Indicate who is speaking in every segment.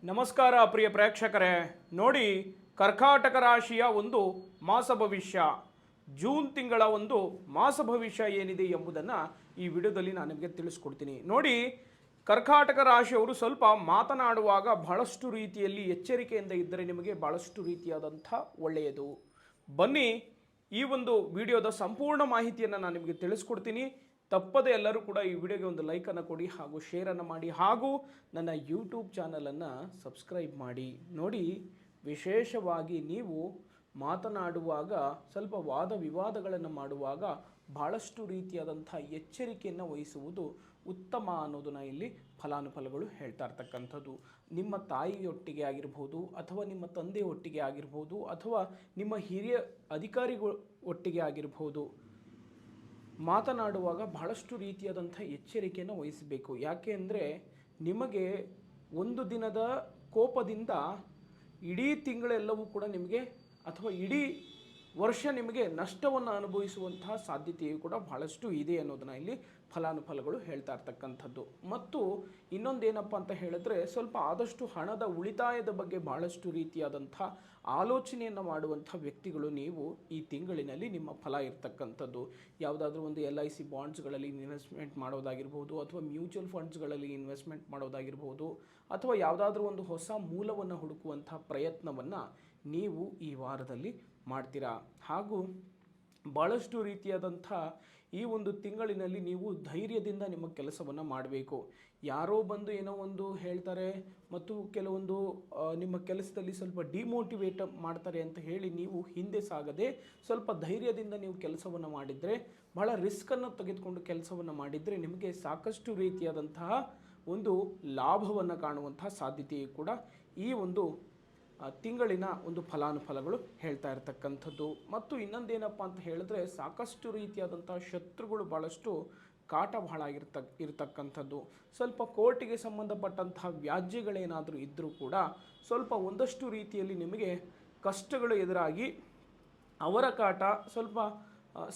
Speaker 1: ನಮಸ್ಕಾರ ಪ್ರಿಯ ಪ್ರೇಕ್ಷಕರೇ. ನೋಡಿ, ಕರ್ಕಾಟಕ ರಾಶಿಯ ಒಂದು ಮಾಸ ಭವಿಷ್ಯ, ಜೂನ್ ತಿಂಗಳ ಒಂದು ಮಾಸ ಭವಿಷ್ಯ ಏನಿದೆ ಎಂಬುದನ್ನು ಈ ವಿಡಿಯೋದಲ್ಲಿ ನಾನು ನಿಮಗೆ ತಿಳಿಸ್ಕೊಡ್ತೀನಿ. ನೋಡಿ, ಕರ್ಕಾಟಕ ರಾಶಿಯವರು ಸ್ವಲ್ಪ ಮಾತನಾಡುವಾಗ ಬಹಳಷ್ಟು ರೀತಿಯಲ್ಲಿ ಎಚ್ಚರಿಕೆಯಿಂದ ಇದ್ದರೆ ನಿಮಗೆ ಬಹಳಷ್ಟು ರೀತಿಯಾದಂಥ ಒಳ್ಳೆಯದು. ಬನ್ನಿ, ಈ ಒಂದು ವಿಡಿಯೋದ ಸಂಪೂರ್ಣ ಮಾಹಿತಿಯನ್ನು ನಾನು ನಿಮಗೆ ತಿಳಿಸ್ಕೊಡ್ತೀನಿ. ತಪ್ಪದೆ ಎಲ್ಲರೂ ಕೂಡ ಈ ವಿಡಿಯೋಗೆ ಒಂದು ಲೈಕನ್ನು ಕೊಡಿ ಹಾಗೂ ಶೇರನ್ನು ಮಾಡಿ ಹಾಗೂ ನನ್ನ ಯೂಟ್ಯೂಬ್ ಚಾನಲನ್ನು ಸಬ್ಸ್ಕ್ರೈಬ್ ಮಾಡಿ. ನೋಡಿ, ವಿಶೇಷವಾಗಿ ನೀವು ಮಾತನಾಡುವಾಗ ಸ್ವಲ್ಪ ವಾದ ವಿವಾದಗಳನ್ನು ಮಾಡುವಾಗ ಬಹಳಷ್ಟು ರೀತಿಯಾದಂಥ ಎಚ್ಚರಿಕೆಯನ್ನು ವಹಿಸುವುದು ಉತ್ತಮ ಅನ್ನೋದನ್ನು ಇಲ್ಲಿ ಫಲಾನುಫಲಗಳು ಹೇಳ್ತಾ ಇರ್ತಕ್ಕಂಥದ್ದು. ನಿಮ್ಮ ತಾಯಿಯೊಟ್ಟಿಗೆ ಆಗಿರ್ಬೋದು, ಅಥವಾ ನಿಮ್ಮ ತಂದೆ ಒಟ್ಟಿಗೆ ಆಗಿರ್ಬೋದು, ಅಥವಾ ನಿಮ್ಮ ಹಿರಿಯ ಅಧಿಕಾರಿಗಳ ಒಟ್ಟಿಗೆ ಆಗಿರ್ಬೋದು, ಮಾತನಾಡುವಾಗ ಬಹಳಷ್ಟು ರೀತಿಯಾದಂಥ ಎಚ್ಚರಿಕೆಯನ್ನು ವಹಿಸಬೇಕು. ಯಾಕೆ ಅಂದರೆ ನಿಮಗೆ ಒಂದು ದಿನದ ಕೋಪದಿಂದ ಇಡೀ ತಿಂಗಳೆಲ್ಲವೂ ಕೂಡ ನಿಮಗೆ ಅಥವಾ ಇಡೀ ವರ್ಷ ನಿಮಗೆ ನಷ್ಟವನ್ನು ಅನುಭವಿಸುವಂತಹ ಸಾಧ್ಯತೆಯು ಕೂಡ ಬಹಳಷ್ಟು ಇದೆ ಅನ್ನೋದನ್ನು ಇಲ್ಲಿ ಫಲಾನುಫಲಗಳು ಹೇಳ್ತಾ ಇರ್ತಕ್ಕಂಥದ್ದು. ಮತ್ತು ಇನ್ನೊಂದೇನಪ್ಪ ಅಂತ ಹೇಳಿದ್ರೆ, ಸ್ವಲ್ಪ ಆದಷ್ಟು ಹಣದ ಉಳಿತಾಯದ ಬಗ್ಗೆ ಬಹಳಷ್ಟು ರೀತಿಯಾದಂಥ ಆಲೋಚನೆಯನ್ನು ಮಾಡುವಂಥ ವ್ಯಕ್ತಿಗಳು ನೀವು ಈ ತಿಂಗಳಿನಲ್ಲಿ ನಿಮ್ಮ ಫಲ ಇರ್ತಕ್ಕಂಥದ್ದು. ಯಾವುದಾದ್ರೂ ಒಂದು LIC ಬಾಂಡ್ಸ್ಗಳಲ್ಲಿ ಇನ್ವೆಸ್ಟ್ಮೆಂಟ್ ಮಾಡೋದಾಗಿರ್ಬೋದು, ಅಥವಾ ಮ್ಯೂಚುವಲ್ ಫಂಡ್ಸ್ಗಳಲ್ಲಿ ಇನ್ವೆಸ್ಟ್ಮೆಂಟ್ ಮಾಡೋದಾಗಿರ್ಬೋದು, ಅಥವಾ ಯಾವುದಾದ್ರೂ ಒಂದು ಹೊಸ ಮೂಲವನ್ನು ಹುಡುಕುವಂಥ ಪ್ರಯತ್ನವನ್ನು ನೀವು ಈ ವಾರದಲ್ಲಿ ಮಾಡ್ತೀರಾ. ಹಾಗೂ ಭಾಳಷ್ಟು ರೀತಿಯಾದಂಥ ಈ ಒಂದು ತಿಂಗಳಿನಲ್ಲಿ ನೀವು ಧೈರ್ಯದಿಂದ ನಿಮ್ಮ ಕೆಲಸವನ್ನು ಮಾಡಬೇಕು. ಯಾರೋ ಬಂದು ಏನೋ ಒಂದು ಹೇಳ್ತಾರೆ ಮತ್ತು ಕೆಲವೊಂದು ನಿಮ್ಮ ಕೆಲಸದಲ್ಲಿ ಸ್ವಲ್ಪ ಡಿಮೋಟಿವೇಟ್ ಮಾಡ್ತಾರೆ ಅಂತ ಹೇಳಿ ನೀವು ಹಿಂದೆ ಸಾಗದೆ ಸ್ವಲ್ಪ ಧೈರ್ಯದಿಂದ ನೀವು ಕೆಲಸವನ್ನು ಮಾಡಿದರೆ, ಬಹಳ ರಿಸ್ಕನ್ನು ತೆಗೆದುಕೊಂಡು ಕೆಲಸವನ್ನು ಮಾಡಿದರೆ ನಿಮಗೆ ಸಾಕಷ್ಟು ರೀತಿಯಾದಂತಹ ಒಂದು ಲಾಭವನ್ನು ಕಾಣುವಂಥ ಸಾಧ್ಯತೆಯು ಕೂಡ ಈ ಒಂದು ತಿಂಗಳಿನ ಒಂದು ಫಲಾನುಫಲಗಳು ಹೇಳ್ತಾ ಇರ್ತಕ್ಕಂಥದ್ದು. ಮತ್ತು ಇನ್ನೊಂದೇನಪ್ಪ ಅಂತ ಹೇಳಿದ್ರೆ, ಸಾಕಷ್ಟು ರೀತಿಯಾದಂಥ ಶತ್ರುಗಳು ಭಾಳಷ್ಟು ಕಾಟ ಬಹಳ ಇರ್ತಕ್ಕಂಥದ್ದು. ಸ್ವಲ್ಪ ಕೋರ್ಟಿಗೆ ಸಂಬಂಧಪಟ್ಟಂತಹ ವ್ಯಾಜ್ಯಗಳೇನಾದರೂ ಇದ್ದರೂ ಕೂಡ ಸ್ವಲ್ಪ ಒಂದಷ್ಟು ರೀತಿಯಲ್ಲಿ ನಿಮಗೆ ಕಷ್ಟಗಳು ಎದುರಾಗಿ ಅವರ ಕಾಟ, ಸ್ವಲ್ಪ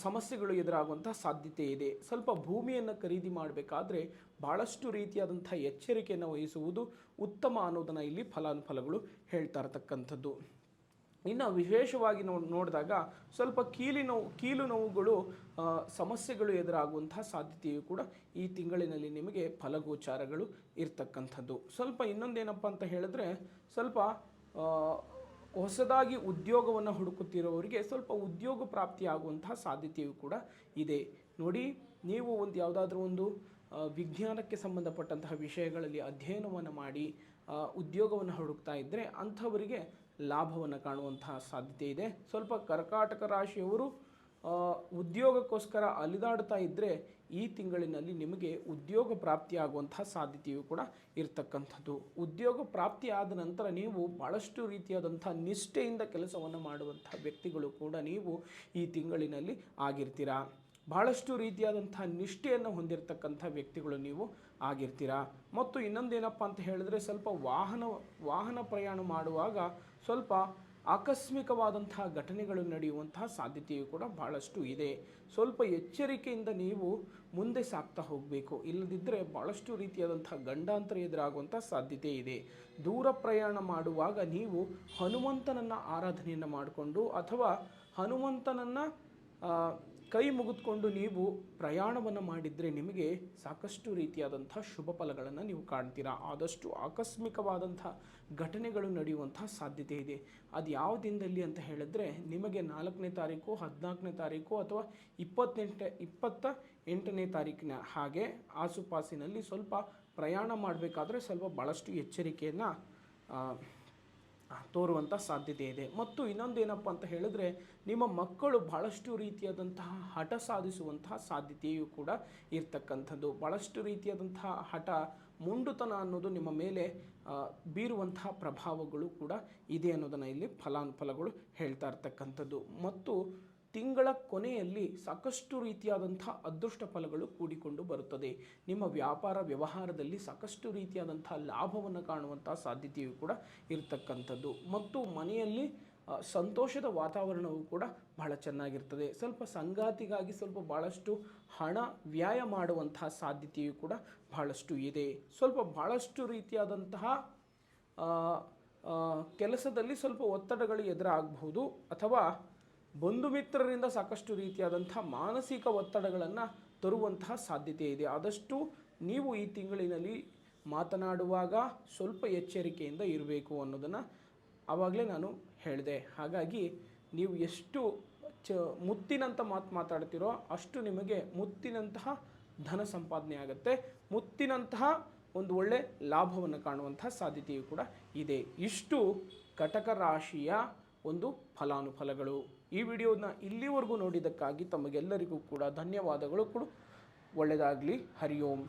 Speaker 1: ಸಮಸ್ಯೆಗಳು ಎದುರಾಗುವಂಥ ಸಾಧ್ಯತೆ ಇದೆ. ಸ್ವಲ್ಪ ಭೂಮಿಯನ್ನು ಖರೀದಿ ಮಾಡಬೇಕಾದ್ರೆ ಭಾಳಷ್ಟು ರೀತಿಯಾದಂಥ ಎಚ್ಚರಿಕೆಯನ್ನು ವಹಿಸುವುದು ಉತ್ತಮ ಅನ್ನೋದನ್ನು ಇಲ್ಲಿ ಫಲಾನುಫಲಗಳು ಹೇಳ್ತಾ ಇರತಕ್ಕಂಥದ್ದು. ಇನ್ನು ವಿಶೇಷವಾಗಿ ನೋಡಿದಾಗ ಸ್ವಲ್ಪ ಕೀಲು ನೋವುಗಳು ಸಮಸ್ಯೆಗಳು ಎದುರಾಗುವಂಥ ಸಾಧ್ಯತೆಯು ಕೂಡ ಈ ತಿಂಗಳಿನಲ್ಲಿ ನಿಮಗೆ ಫಲಗೋಚಾರಗಳು ಇರ್ತಕ್ಕಂಥದ್ದು. ಸ್ವಲ್ಪ ಇನ್ನೊಂದೇನಪ್ಪ ಅಂತ ಹೇಳಿದ್ರೆ, ಸ್ವಲ್ಪ ಹೊಸದಾಗಿ ಉದ್ಯೋಗವನ್ನು ಹುಡುಕುತ್ತಿರೋರಿಗೆ ಸ್ವಲ್ಪ ಉದ್ಯೋಗ ಪ್ರಾಪ್ತಿಯಾಗುವಂತಹ ಸಾಧ್ಯತೆಯು ಕೂಡ ಇದೆ. ನೋಡಿ, ನೀವು ಯಾವುದಾದ್ರೂ ಒಂದು ವಿಜ್ಞಾನಕ್ಕೆ ಸಂಬಂಧಪಟ್ಟಂತಹ ವಿಷಯಗಳಲ್ಲಿ ಅಧ್ಯಯನವನ್ನು ಮಾಡಿ ಉದ್ಯೋಗವನ್ನು ಹುಡುಕ್ತಾ ಇದ್ದರೆ ಅಂಥವರಿಗೆ ಲಾಭವನ್ನು ಕಾಣುವಂತಹ ಸಾಧ್ಯತೆ ಇದೆ. ಸ್ವಲ್ಪ ಕರ್ಕಾಟಕ ರಾಶಿಯವರು ಉದ್ಯೋಗಕ್ಕೋಸ್ಕರ ಅಲಿದಾಡ್ತಾ ಇದ್ದರೆ ಈ ತಿಂಗಳಿನಲ್ಲಿ ನಿಮಗೆ ಉದ್ಯೋಗ ಪ್ರಾಪ್ತಿಯಾಗುವಂತಹ ಸಾಧ್ಯತೆಯು ಕೂಡ ಇರತಕ್ಕಂಥದ್ದು. ಉದ್ಯೋಗ ಪ್ರಾಪ್ತಿ ಆದ ನಂತರ ನೀವು ಭಾಳಷ್ಟು ರೀತಿಯಾದಂಥ ನಿಷ್ಠೆಯಿಂದ ಕೆಲಸವನ್ನು ಮಾಡುವಂಥ ವ್ಯಕ್ತಿಗಳು ಕೂಡ ನೀವು ಈ ತಿಂಗಳಿನಲ್ಲಿ ಆಗಿರ್ತೀರಾ. ಭಾಳಷ್ಟು ರೀತಿಯಾದಂಥ ನಿಷ್ಠೆಯನ್ನು ಹೊಂದಿರತಕ್ಕಂಥ ವ್ಯಕ್ತಿಗಳು ನೀವು ಆಗಿರ್ತೀರಾ. ಮತ್ತು ಇನ್ನೊಂದೇನಪ್ಪ ಅಂತ ಹೇಳಿದ್ರೆ, ಸ್ವಲ್ಪ ವಾಹನ ಪ್ರಯಾಣ ಮಾಡುವಾಗ ಸ್ವಲ್ಪ ಆಕಸ್ಮಿಕವಾದಂತಹ ಘಟನೆಗಳು ನಡೆಯುವಂತಹ ಸಾಧ್ಯತೆಯು ಕೂಡ ಭಾಳಷ್ಟು ಇದೆ. ಸ್ವಲ್ಪ ಎಚ್ಚರಿಕೆಯಿಂದ ನೀವು ಮುಂದೆ ಸಾಗ್ತಾ ಹೋಗಬೇಕು. ಇಲ್ಲದಿದ್ದರೆ ಭಾಳಷ್ಟು ರೀತಿಯಾದಂಥ ಗಂಡಾಂತರ ಎದುರಾಗುವಂಥ ಸಾಧ್ಯತೆ ಇದೆ. ದೂರ ಪ್ರಯಾಣ ಮಾಡುವಾಗ ನೀವು ಹನುಮಂತನನ್ನು ಆರಾಧನೆಯನ್ನು ಮಾಡಿಕೊಂಡು ಅಥವಾ ಹನುಮಂತನನ್ನು ಕೈ ಮುಗಿದುಕೊಂಡು ನೀವು ಪ್ರಯಾಣವನ್ನು ಮಾಡಿದರೆ ನಿಮಗೆ ಸಾಕಷ್ಟು ರೀತಿಯಾದಂಥ ಶುಭ ಫಲಗಳನ್ನು ನೀವು ಕಾಣ್ತೀರಾ. ಆದಷ್ಟು ಆಕಸ್ಮಿಕವಾದಂಥ ಘಟನೆಗಳು ನಡೆಯುವಂಥ ಸಾಧ್ಯತೆ ಇದೆ. ಅದು ಯಾವ ದಿನದಲ್ಲಿ ಅಂತ ಹೇಳಿದ್ರೆ, ನಿಮಗೆ 4ನೇ ತಾರೀಕು, 14ನೇ ತಾರೀಕು ಅಥವಾ 28ನೇ ತಾರೀಕಿನ ಹಾಗೆ ಆಸುಪಾಸಿನಲ್ಲಿ ಸ್ವಲ್ಪ ಪ್ರಯಾಣ ಮಾಡಬೇಕಾದ್ರೆ ಸ್ವಲ್ಪ ಭಾಳಷ್ಟು ಎಚ್ಚರಿಕೆಯನ್ನು ತೋರುವಂಥ ಸಾಧ್ಯತೆ ಇದೆ. ಮತ್ತು ಇನ್ನೊಂದೇನಪ್ಪ ಅಂತ ಹೇಳಿದ್ರೆ, ನಿಮ್ಮ ಮಕ್ಕಳು ಭಾಳಷ್ಟು ರೀತಿಯಾದಂತಹ ಹಠ ಸಾಧಿಸುವಂತಹ ಸಾಧ್ಯತೆಯೂ ಕೂಡ ಇರ್ತಕ್ಕಂಥದ್ದು. ಭಾಳಷ್ಟು ರೀತಿಯಾದಂತಹ ಹಠ, ಮುಂಡುತನ ಅನ್ನೋದು ನಿಮ್ಮ ಮೇಲೆ ಬೀರುವಂತಹ ಪ್ರಭಾವಗಳು ಕೂಡ ಇದೆ ಅನ್ನೋದನ್ನು ಇಲ್ಲಿ ಫಲಾನುಫಲಗಳು ಹೇಳ್ತಾ ಇರ್ತಕ್ಕಂಥದ್ದು. ಮತ್ತು ತಿಂಗಳ ಕೊನೆಯಲ್ಲಿ ಸಾಕಷ್ಟು ರೀತಿಯಾದಂಥ ಅದೃಷ್ಟ ಫಲಗಳು ಕೂಡಿಕೊಂಡು ಬರುತ್ತದೆ. ನಿಮ್ಮ ವ್ಯಾಪಾರ ವ್ಯವಹಾರದಲ್ಲಿ ಸಾಕಷ್ಟು ರೀತಿಯಾದಂಥ ಲಾಭವನ್ನು ಕಾಣುವಂಥ ಸಾಧ್ಯತೆಯು ಕೂಡ ಇರತಕ್ಕಂಥದ್ದು. ಮತ್ತು ಮನೆಯಲ್ಲಿ ಸಂತೋಷದ ವಾತಾವರಣವು ಕೂಡ ಬಹಳ ಚೆನ್ನಾಗಿರ್ತದೆ. ಸ್ವಲ್ಪ ಸಂಗಾತಿಗಾಗಿ ಸ್ವಲ್ಪ ಭಾಳಷ್ಟು ಹಣ ವ್ಯಯ ಮಾಡುವಂತಹ ಸಾಧ್ಯತೆಯು ಕೂಡ ಬಹಳಷ್ಟು ಇದೆ. ಸ್ವಲ್ಪ ಭಾಳಷ್ಟು ರೀತಿಯಾದಂತಹ ಕೆಲಸದಲ್ಲಿ ಸ್ವಲ್ಪ ಒತ್ತಡಗಳು ಎದುರಾಗಬಹುದು, ಅಥವಾ ಬಂಧು ಮಿತ್ರರಿಂದ ಸಾಕಷ್ಟು ರೀತಿಯಾದಂಥ ಮಾನಸಿಕ ಒತ್ತಡಗಳನ್ನು ತರುವಂತಹ ಸಾಧ್ಯತೆ ಇದೆ. ಆದಷ್ಟು ನೀವು ಈ ತಿಂಗಳಿನಲ್ಲಿ ಮಾತನಾಡುವಾಗ ಸ್ವಲ್ಪ ಎಚ್ಚರಿಕೆಯಿಂದ ಇರಬೇಕು ಅನ್ನೋದನ್ನು ಆವಾಗಲೇ ನಾನು ಹೇಳಿದೆ. ಹಾಗಾಗಿ ನೀವು ಎಷ್ಟು ಮುತ್ತಿನಂಥ ಮಾತಾಡ್ತಿರೋ ಅಷ್ಟು ನಿಮಗೆ ಮುತ್ತಿನಂತಹ ಧನ ಸಂಪಾದನೆ ಆಗುತ್ತೆ, ಮುತ್ತಿನಂತಹ ಒಂದು ಒಳ್ಳೆ ಲಾಭವನ್ನು ಕಾಣುವಂತಹ ಸಾಧ್ಯತೆಯೂ ಕೂಡ ಇದೆ. ಇಷ್ಟು ಕಟಕ ರಾಶಿಯ ಒಂದು ಫಲಾನುಫಲಗಳು. ಈ ವಿಡಿಯೋನ ಇಲ್ಲಿವರೆಗೂ ನೋಡಿದ್ದಕ್ಕಾಗಿ ತಮಗೆಲ್ಲರಿಗೂ ಕೂಡ ಧನ್ಯವಾದಗಳು. ಒಳ್ಳೆಯದಾಗಲಿ. ಹರಿ ಓಂ.